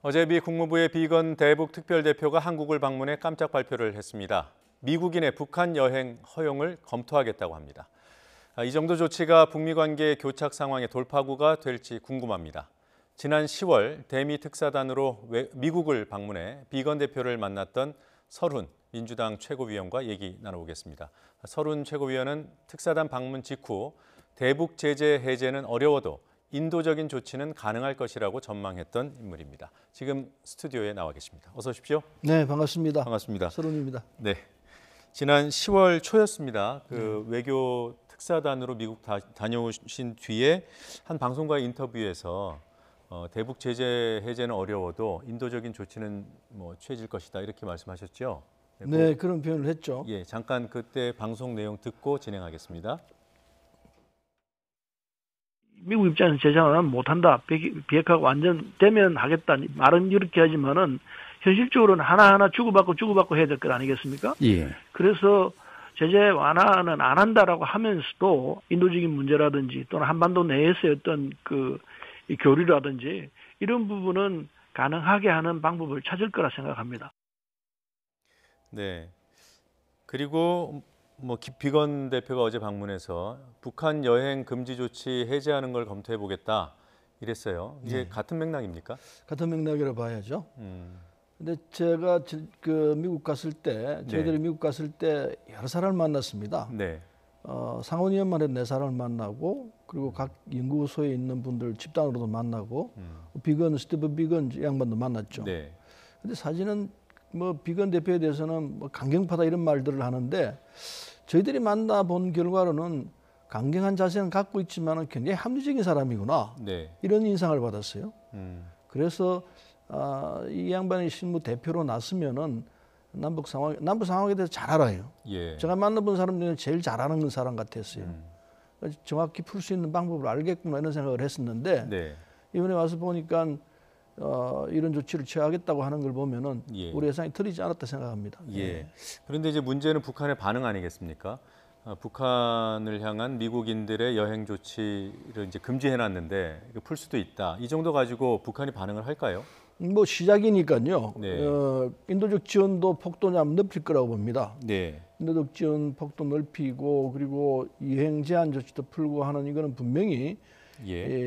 어제 미 국무부의 비건 대북 특별대표가 한국을 방문해 깜짝 발표를 했습니다. 미국인의 북한 여행 허용을 검토하겠다고 합니다. 이 정도 조치가 북미 관계 교착 상황의 돌파구가 될지 궁금합니다. 지난 10월 대미 특사단으로 미국을 방문해 비건 대표를 만났던 설훈 민주당 최고위원과 얘기 나눠보겠습니다. 설훈 최고위원은 특사단 방문 직후 대북 제재 해제는 어려워도 인도적인 조치는 가능할 것이라고 전망했던 인물입니다. 지금 스튜디오에 나와 계십니다. 어서 오십시오. 네, 반갑습니다. 반갑습니다. 설훈입니다. 네, 지난 10월 초였습니다. 외교 특사단으로 미국 다녀오신 뒤에 한 방송과의 인터뷰에서 대북 제재 해제는 어려워도 인도적인 조치는 취해질 것이다 이렇게 말씀하셨죠? 네, 그런 표현을 했죠. 예, 잠깐 그때 방송 내용 듣고 진행하겠습니다. 미국 입장에서 제재 완화는 못한다. 비핵화가 완전 되면 하겠다. 말은 이렇게 하지만은 현실적으로는 하나하나 주고받고 해야 될 것 아니겠습니까? 예. 그래서 제재 완화는 안 한다라고 하면서도 인도적인 문제라든지 또는 한반도 내에서의 어떤 이 교류라든지 이런 부분은 가능하게 하는 방법을 찾을 거라 생각합니다. 네. 그리고 비건 대표가 어제 방문해서 북한 여행 금지 조치 해제하는 걸 검토해 보겠다 이랬어요. 이게 같은 맥락입니까? 같은 맥락이라 봐야죠. 근데 제가 미국 갔을 때, 저희들이 미국 갔을 때 여러 사람을 만났습니다. 네. 상원의원만 해도 4사람을 만나고, 그리고 각 연구소에 있는 분들 집단으로도 만나고, 스티브 비건 양반도 만났죠. 네. 근데 사실은 비건 대표에 대해서는 강경파다 이런 말들을 하는데, 저희들이 만나본 결과로는 강경한 자세는 갖고 있지만 굉장히 합리적인 사람이구나. 네. 이런 인상을 받았어요. 그래서 이 양반이 실무 대표로 났으면은 남북 상황에 대해서 잘 알아요. 예. 제가 만나본 사람 중에 제일 잘하는 사람 같았어요. 정확히 풀 수 있는 방법을 알겠구나 이런 생각을 했었는데 네. 이번에 와서 보니까 이런 조치를 취하겠다고 하는 걸 보면은 우리 예상이 틀리지 않았다 생각합니다. 예. 그런데 이제 문제는 북한의 반응 아니겠습니까? 북한을 향한 미국인들의 여행 조치를 이제 금지해놨는데 이거 풀 수도 있다. 이 정도 가지고 북한이 반응을 할까요? 시작이니까요. 네. 인도적 지원도 폭도 높일 거라고 봅니다. 네. 인도적 지원 폭도 넓히고 그리고 여행 제한 조치도 풀고 하는 이거는 분명히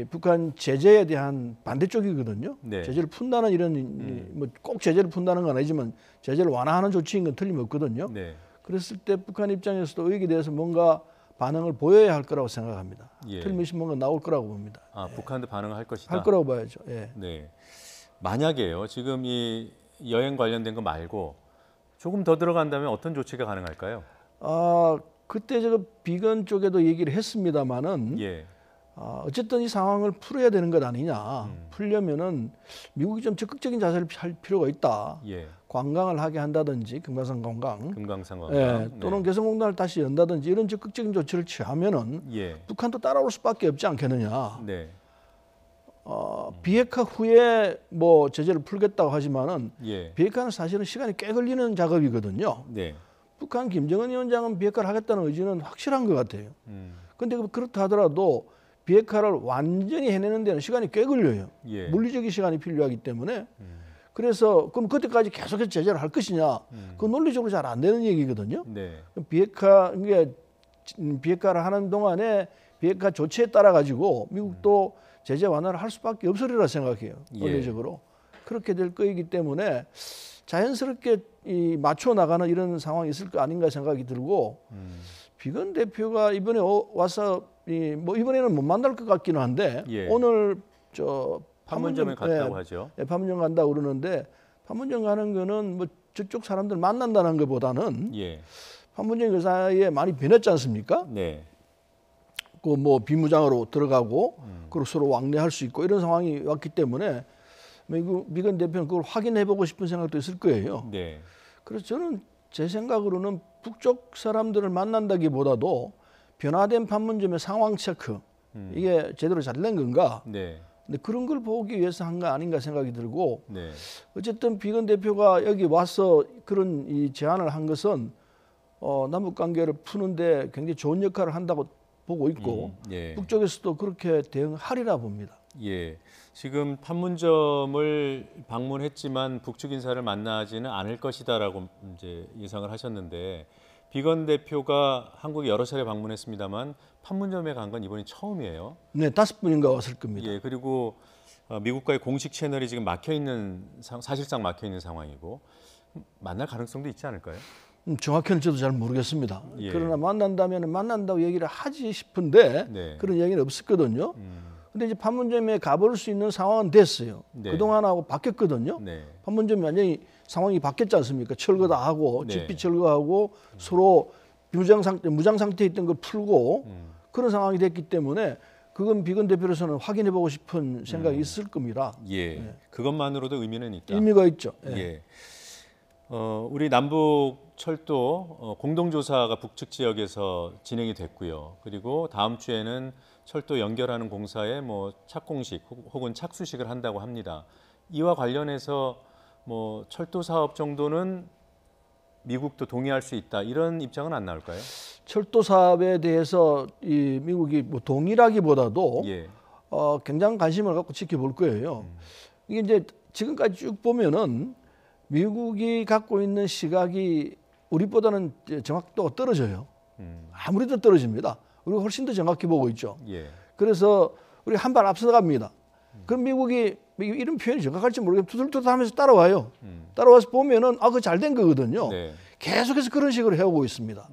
북한 제재에 대한 반대쪽이거든요. 네. 제재를 푼다는 이런 꼭 제재를 푼다는 건 아니지만 제재를 완화하는 조치인 건 틀림없거든요. 네. 그랬을 때 북한 입장에서도 의혹에 대해서 뭔가 반응을 보여야 할 거라고 생각합니다. 틀림없이 뭔가 나올 거라고 봅니다. 북한도 반응을 할 것이다. 할 거라고 봐야죠. 네. 만약에요. 지금 이 여행 관련된 거 말고 조금 더 들어간다면 어떤 조치가 가능할까요? 그때 제가 비건 쪽에도 얘기를 했습니다마는 어쨌든 이 상황을 풀어야 되는 것 아니냐. 풀려면은 미국이 좀 적극적인 자세를 할 필요가 있다. 관광을 하게 한다든지 금강산 관광, 또는 개성공단을 다시 연다든지 이런 적극적인 조치를 취하면은 북한도 따라올 수밖에 없지 않겠느냐. 비핵화 후에 제재를 풀겠다고 하지만은 비핵화는 사실은 시간이 꽤 걸리는 작업이거든요. 북한 김정은 위원장은 비핵화를 하겠다는 의지는 확실한 것 같아요. 그런데 그렇다 하더라도 비핵화를 완전히 해내는 데는 시간이 꽤 걸려요. 물리적인 시간이 필요하기 때문에. 그래서 그럼 그때까지 계속해서 제재를 할 것이냐? 그 논리적으로 잘 안 되는 얘기거든요. 비핵화를 하는 동안에 비핵화 조치에 따라 가지고 미국도 제재 완화를 할 수밖에 없으리라 생각해요. 논리적으로. 그렇게 될 거이기 때문에 자연스럽게 맞춰 나가는 이런 상황이 있을 거 아닌가 생각이 들고 비건 대표가 이번에 와서 이번에는 못 만날 것 같기는 한데 오늘 판문점에 갔다고 하죠. 판문점 간다고 그러는데 판문점 가는 거는 저쪽 사람들 만난다는 것보다는 판문점 그 사이에 많이 변했지 않습니까? 비무장으로 들어가고 그리고 서로 왕래할 수 있고 이런 상황이 왔기 때문에 비건 대표는 그걸 확인해보고 싶은 생각도 있을 거예요. 그래서 저는 제 생각으로는 북쪽 사람들을 만난다기보다도 변화된 판문점의 상황 체크 이게 제대로 잘 된 건가? 근데 그런 걸 보기 위해서 한 거 아닌가 생각이 들고 어쨌든 비건 대표가 여기 와서 그런 이 제안을 한 것은 남북 관계를 푸는데 굉장히 좋은 역할을 한다고 보고 있고 북쪽에서도 그렇게 대응하리라 봅니다. 예, 지금 판문점을 방문했지만 북측 인사를 만나지는 않을 것이다라고 이제 예상을 하셨는데 비건 대표가 한국에 여러 차례 방문했습니다만 판문점에 간 건 이번이 처음이에요. 네, 5분인가 왔을 겁니다. 예, 그리고 미국과의 공식 채널이 지금 막혀 있는 사실상 막혀 있는 상황이고 만날 가능성도 있지 않을까요? 정확히는 저도 잘 모르겠습니다. 예. 그러나 만난다면 만난다고 얘기를 하지 싶은데 네. 그런 얘기는 없었거든요. 근데 이제 판문점에 가볼 수 있는 상황은 됐어요. 네. 그동안하고 바뀌었거든요. 네. 판문점이 완전히 상황이 바뀌었지 않습니까? 철거 다 하고 네. 집비 철거하고 서로 무장 상태에 있던 걸 풀고 그런 상황이 됐기 때문에 그건 비건 대표로서는 확인해보고 싶은 생각이 있을 겁니다. 예, 네. 그것만으로도 의미는 있다. 의미가 있죠. 예. 예. 우리 남북 철도 공동조사가 북측 지역에서 진행이 됐고요. 그리고 다음 주에는 철도 연결하는 공사에 뭐 착공식 혹은 착수식을 한다고 합니다. 이와 관련해서 뭐 철도 사업 정도는 미국도 동의할 수 있다 이런 입장은 안 나올까요? 철도 사업에 대해서 이 미국이 뭐 동의라기보다도 예. 굉장한 관심을 갖고 지켜볼 거예요. 이게 이제 지금까지 쭉 보면은 미국이 갖고 있는 시각이 우리보다는 정확도가 떨어져요. 아무래도 떨어집니다. 우리가 훨씬 더 정확히 보고 있죠. 예. 그래서 우리 한 발 앞서갑니다. 그럼 미국이 이런 표현이 정확할지 모르겠지만 투덜투덜하면서 따라와요. 따라와서 보면은 그거 잘 된 거거든요. 네. 계속해서 그런 식으로 해오고 있습니다.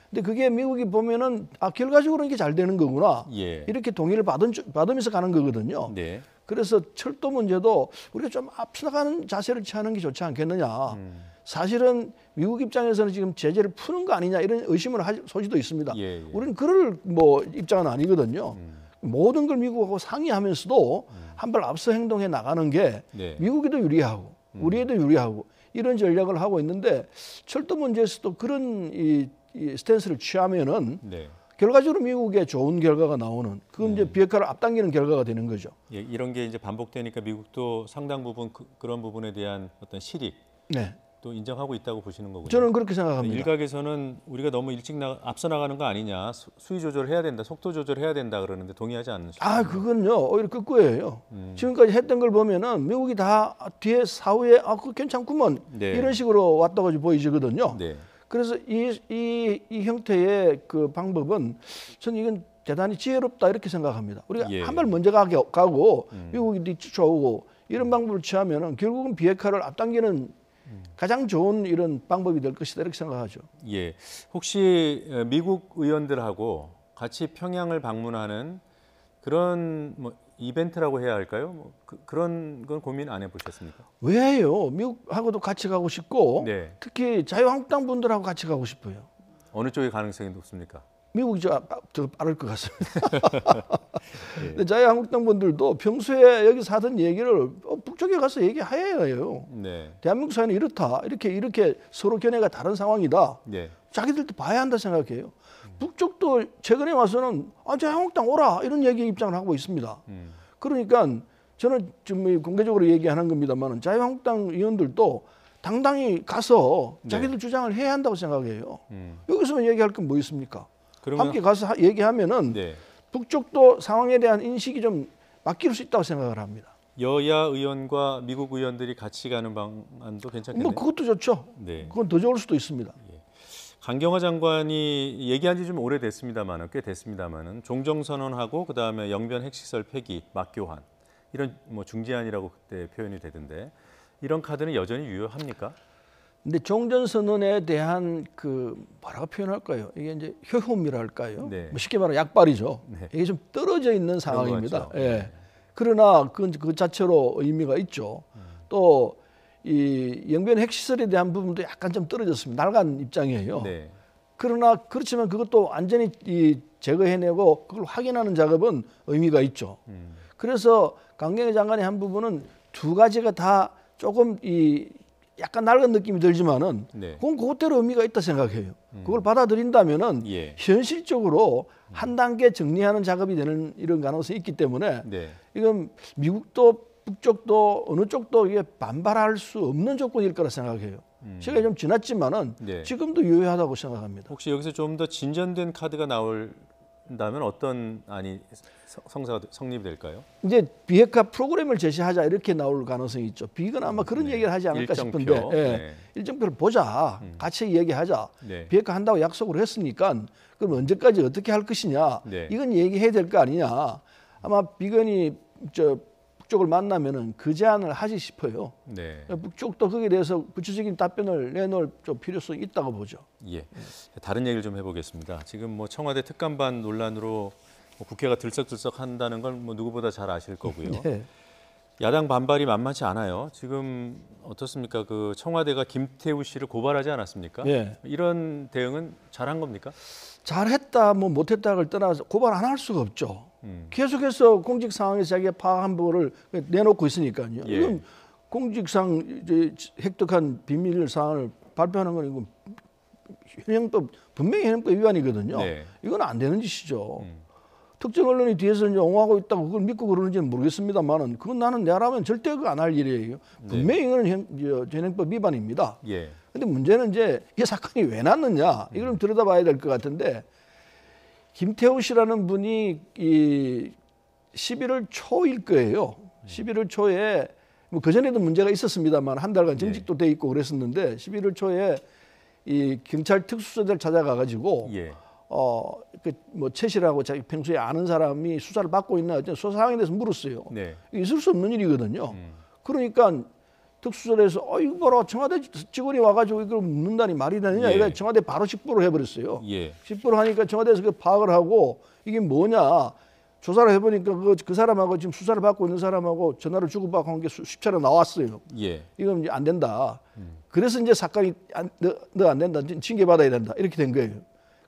근데 그게 미국이 보면은 결과적으로 이게 잘 되는 거구나. 예. 이렇게 동의를 받으면서 가는 거거든요. 네. 그래서 철도 문제도 우리가 좀 앞서가는 자세를 취하는 게 좋지 않겠느냐. 사실은 미국 입장에서는 지금 제재를 푸는 거 아니냐 이런 의심을 할 소지도 있습니다. 예, 예. 우리는 그럴 뭐 입장은 아니거든요. 모든 걸 미국하고 상의하면서도 한 발 앞서 행동해 나가는 게 네. 미국에도 유리하고 우리에도 유리하고 이런 전략을 하고 있는데 철도 문제에서도 그런 이 스탠스를 취하면은 네. 결과적으로 미국에 좋은 결과가 나오는 그건 이제 비핵화를 앞당기는 결과가 되는 거죠. 예, 이런 게 이제 반복되니까 미국도 상당 부분 그런 부분에 대한 어떤 실익 네, 또 인정하고 있다고 보시는 거군요. 저는 그렇게 생각합니다. 일각에서는 우리가 너무 일찍 앞서 나가는 거 아니냐, 수위 조절해야 된다, 속도 조절해야 된다 그러는데 동의하지 않으시죠? 그건요 오히려 끝거예요. 지금까지 했던 걸 보면은 미국이 다 뒤에 사후에 그거 괜찮구먼 네. 이런 식으로 왔다고 보이지거든요. 네. 그래서 이 형태의 그 방법은 저는 이건 대단히 지혜롭다 이렇게 생각합니다. 우리가 예. 한 발 먼저 가고 미국이 뒤쫓아오고 이런 방법을 취하면은 결국은 비핵화를 앞당기는 가장 좋은 이런 방법이 될 것이다 이렇게 생각하죠. 예. 혹시 미국 의원들하고 같이 평양을 방문하는 그런 뭐 이벤트라고 해야 할까요? 뭐 그런 건 고민 안 해보셨습니까? 왜요? 미국하고도 같이 가고 싶고 네. 특히 자유한국당 분들하고 같이 가고 싶어요. 어느 쪽의 가능성이 높습니까? 미국이 더 빠를 것 같습니다. 근데 자유한국당 분들도 평소에 여기 사던 얘기를 북쪽에 가서 얘기해야 해요. 네. 대한민국 사회는 이렇다. 이렇게 서로 견해가 다른 상황이다. 네. 자기들도 봐야 한다 생각해요. 북쪽도 최근에 와서는 자유한국당 오라 이런 얘기 입장을 하고 있습니다. 그러니까 저는 지금 공개적으로 얘기하는 겁니다만 자유한국당 의원들도 당당히 가서 자기들 주장을 해야 한다고 생각해요. 여기서만 얘기할 건 뭐 있습니까? 그러면 함께 가서 얘기하면은 네. 북쪽도 상황에 대한 인식이 좀 바뀔 수 있다고 생각을 합니다. 여야 의원과 미국 의원들이 같이 가는 방안도 괜찮겠네요. 뭐 그것도 좋죠. 네. 그건 더 좋을 수도 있습니다. 강경화 장관이 얘기한 지 좀 오래됐습니다만은 꽤 됐습니다만은 종정선언하고 그다음에 영변 핵시설 폐기, 막교환 이런 뭐 중재안이라고 그때 표현이 되던데 이런 카드는 여전히 유효합니까? 근데 종전선언에 대한 그 뭐라고 표현할까요? 이게 이제 효험이랄까요? 네. 뭐 쉽게 말하면 약발이죠. 네. 이게 좀 떨어져 있는 상황입니다. 같죠. 예. 그러나 그 자체로 의미가 있죠. 또 이 영변 핵시설에 대한 부분도 약간 좀 떨어졌습니다. 낡은 입장이에요. 네. 그러나 그렇지만 그것도 완전히 제거해내고 그걸 확인하는 작업은 의미가 있죠. 그래서 강경화 장관의 한 부분은 두 가지가 다 조금 약간 낡은 느낌이 들지만은 네. 그건 그것대로 의미가 있다 생각해요. 그걸 받아들인다면은 예. 현실적으로 한 단계 정리하는 작업이 되는 이런 가능성이 있기 때문에 네. 이건 미국도 북쪽도 어느 쪽도 이게 반발할 수 없는 조건일 거라 생각해요. 시간이 좀 지났지만은 네. 지금도 유효하다고 생각합니다. 혹시 여기서 좀 더 진전된 카드가 나올 제시한다면 어떤 안이 성립이 될까요? 이제 비핵화 프로그램을 제시하자 이렇게 나올 가능성이 있죠. 비건 아마 그런 얘기를 하지 않을까 싶은데 일정표. 네. 일정표를 보자. 같이 얘기하자. 네. 비핵화 한다고 약속을 했으니까 그럼 언제까지 어떻게 할 것이냐. 네. 이건 얘기해야 될 거 아니냐. 아마 비건이 북쪽을 만나면은 그 제안을 하지 싶어요. 네. 북쪽도 거기에 대해서 구체적인 답변을 내놓을 좀 필요성이 있다고 보죠. 예. 다른 얘기를 좀 해보겠습니다. 지금 뭐 청와대 특감반 논란으로 뭐 국회가 들썩들썩 한다는 걸 뭐 누구보다 잘 아실 거고요. 네. 야당 반발이 만만치 않아요. 지금 어떻습니까? 그 청와대가 김태우 씨를 고발하지 않았습니까? 네. 이런 대응은 잘한 겁니까? 잘했다, 뭐 못했다를 떠나서 고발 안 할 수가 없죠. 계속해서 공직 상황에서 자기가 파악한 거를 내놓고 있으니까요. 예. 이건 공직상 이제 획득한 비밀 사항을 발표하는 건 이건 현행법 분명히 현행법 위반이거든요. 네. 이건 안 되는 짓이죠. 특정 언론이 뒤에서 이제 옹호하고 있다고 그걸 믿고 그러는지는 모르겠습니다만은 그건 나는 내라면 절대 그거 안 할 일이에요. 분명히 이거는 현행법 위반입니다. 예. 근데 문제는 이제 이 사건이 왜 났느냐 이걸 들여다봐야 될 것 같은데 김태우 씨라는 분이 이 11월 초일 거예요. 11월 초에 뭐 그전에도 문제가 있었습니다만 한 달간 정직도 돼 있고 그랬었는데 11월 초에 이 경찰 특수부대를 찾아가 가지고 예. 뭐 최 씨라고 자기 평소에 아는 사람이 수사를 받고 있나 어떤 수사 상황에 대해서 물었어요. 네. 있을 수 없는 일이거든요. 그러니까 특수부대에서 이거 봐라 청와대 직원이 와가지고 이걸 묻는다니 말이 되느냐. 예. 이거 청와대 바로 직보를 해버렸어요. 예. 직보를 하니까 청와대에서 그 파악을 하고 이게 뭐냐. 조사를 해보니까 그 사람하고 지금 수사를 받고 있는 사람하고 전화를 주고받고 한 게 수십 차례 나왔어요. 예. 이건 이제 안 된다. 그래서 이제 사건이 너 안 된다. 징계받아야 된다. 이렇게 된 거예요.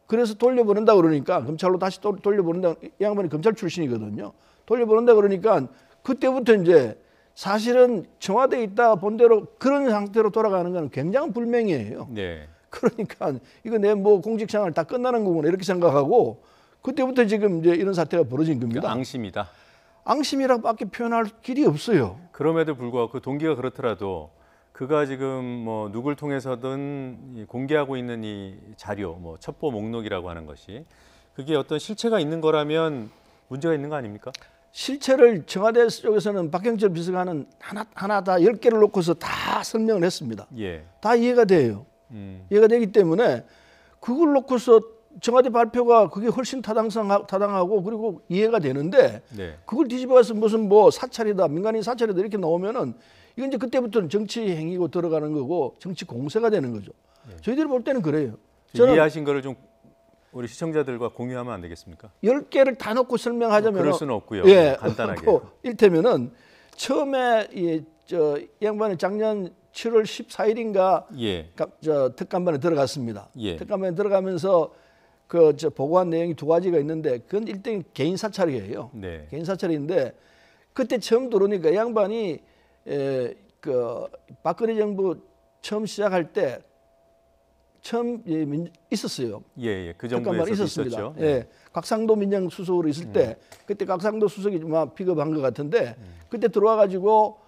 그래서 돌려보낸다 그러니까 검찰로 다시 돌려보낸다. 이 양반이 검찰 출신이거든요. 돌려보낸다 그러니까 그때부터 이제 사실은 청와대에 있다가 본대로 그런 상태로 돌아가는 건 굉장히 불명예해요. 네. 그러니까 이거 내 뭐 공직생활 다 끝나는 거구나 이렇게 생각하고 그때부터 지금 이제 이런 사태가 벌어진 겁니다. 앙심이다. 앙심이라고밖에 표현할 길이 없어요. 그럼에도 불구하고 그 동기가 그렇더라도 그가 지금 뭐 누굴 통해서든 공개하고 있는 이 자료, 뭐 첩보 목록이라고 하는 것이 그게 어떤 실체가 있는 거라면 문제가 있는 거 아닙니까? 실체를 청와대 쪽에서는 박경철 비서관은 하나 다 10개를 놓고서 다 설명을 했습니다. 예. 다 이해가 돼요. 이해가 되기 때문에 그걸 놓고서 청와대 발표가 그게 훨씬 타당하고 그리고 이해가 되는데 네. 그걸 뒤집어서 무슨 뭐 사찰이다 민간인 사찰이다 이렇게 나오면은 이건 이제 그때부터는 정치 행위고 들어가는 거고 정치 공세가 되는 거죠. 저희들이 볼 때는 그래요. 저는 이해하신 거를 좀 우리 시청자들과 공유하면 안 되겠습니까? 10개를 다 놓고 설명하자면 그럴 수는 없고요. 예, 간단하게. 일테면은 처음에 이 양반이 작년 7월 14일인가 예. 특감반에 들어갔습니다. 예. 특감반에 들어가면서 보고한 내용이 두 가지가 있는데 그건 일단 개인 사찰이에요. 네. 개인 사찰인데 그때 처음 들어오니까 양반이 박근혜 정부 처음 시작할 때 처음 있었어요. 예. 그 정부에서 있었습니다. 있었죠. 예. 곽상도 민정수석으로 있을 때 그때 곽상도 수석이 좀 픽업한 것 같은데 그때 들어와 가지고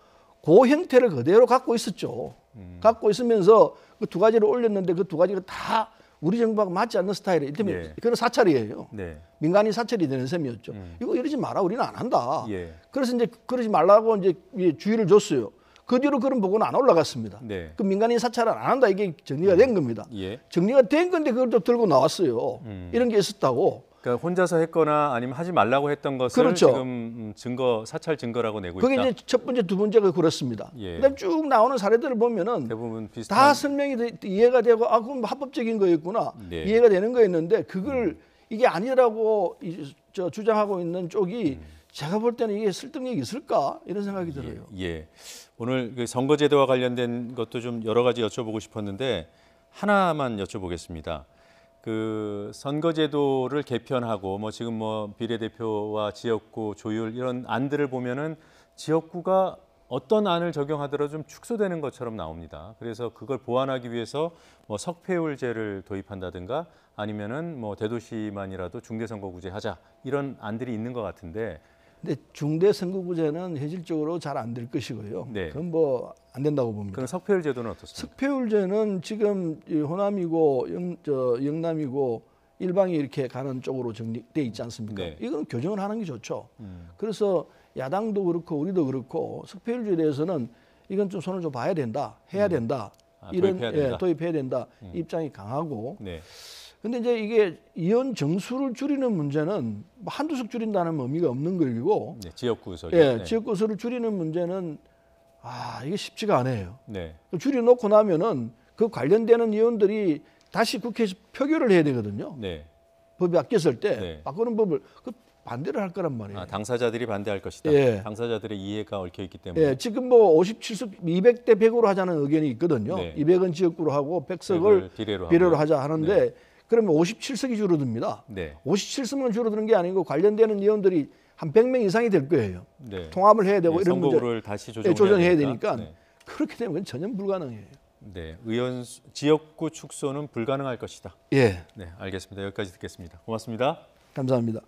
그 형태를 그대로 갖고 있었죠. 갖고 있으면서 그 두 가지를 올렸는데 그 두 가지가 다 우리 정부하고 맞지 않는 스타일이에요. 이를테면 그런 사찰이에요. 네. 민간인 사찰이 되는 셈이었죠. 이거 이러지 마라. 우리는 안 한다. 예. 그래서 이제 그러지 말라고 이제 주의를 줬어요. 그 뒤로 그런 보고는 안 올라갔습니다. 네. 그 민간인 사찰을 안 한다 이게 정리가 된 겁니다. 예. 정리가 된 건데 그걸 또 들고 나왔어요. 이런 게 있었다고. 그러니까 혼자서 했거나 아니면 하지 말라고 했던 것을 그렇죠. 지금 사찰 증거라고 내고 그게 있다. 이제 첫 번째, 두 번째가 그렇습니다. 예. 그다음 쭉 나오는 사례들을 보면은 대부분 비슷한. 다 설명이 이해가 되고 그럼 합법적인 거였구나 네. 이해가 되는 거였는데 그걸 이게 아니라고 주장하고 있는 쪽이 제가 볼 때는 이게 설득력이 있을까 이런 생각이 들어요. 예. 오늘 그 선거제도와 관련된 것도 좀 여러 가지 여쭤보고 싶었는데 하나만 여쭤보겠습니다. 그 선거제도를 개편하고 뭐 지금 뭐 비례대표와 지역구 조율 이런 안들을 보면은 지역구가 어떤 안을 적용하더라도 좀 축소되는 것처럼 나옵니다. 그래서 그걸 보완하기 위해서 뭐 석패율제를 도입한다든가 아니면은 뭐 대도시만이라도 중대선거구제 하자 이런 안들이 있는 것 같은데. 근데 중대선거구제는 현실적으로 잘 안 될 것이고요. 네. 그건 뭐 안 된다고 봅니다. 그럼 석패율제도는 어떻습니까? 석패율제는 지금 호남이고 영남이고 일방이 이렇게 가는 쪽으로 정리돼 있지 않습니까? 네. 이건 교정을 하는 게 좋죠. 그래서 야당도 그렇고 우리도 그렇고 석패율주에 대해서는 이건 좀 손을 좀 봐야 된다, 해야 된다. 이런 도입해야 된다. 도입해야 된다. 입장이 강하고. 네. 근데 이제 이게 의원 정수를 줄이는 문제는 뭐 한두 석 줄인다는 의미가 없는 거고, 네, 지역구 네. 지역구 수를 줄이는 문제는 이게 쉽지가 않아요. 네. 줄여놓고 나면은 그 관련되는 의원들이 다시 국회에서 표결을 해야 되거든요. 네. 법이 바뀌었을 때 네. 바꾸는 법을 반대를 할 거란 말이에요. 당사자들이 반대할 것이다. 예. 당사자들의 이해가 얽혀 있기 때문에. 예, 지금 뭐 57석 200대 100으로 하자는 의견이 있거든요. 네. 200은 지역구로 하고 100석을 비례로 하자 하는데 네. 그러면 57석이 줄어듭니다. 네. 57석만 줄어드는 게 아니고 관련되는 의원들이 한 100명 이상이 될 거예요. 네. 통합을 해야 되고 네, 이런 문제 선거구를 다시 조정해야 되니까 네. 그렇게 되면 전혀 불가능해요. 네, 의원 지역구 축소는 불가능할 것이다. 예, 네, 알겠습니다. 여기까지 듣겠습니다. 고맙습니다. 감사합니다.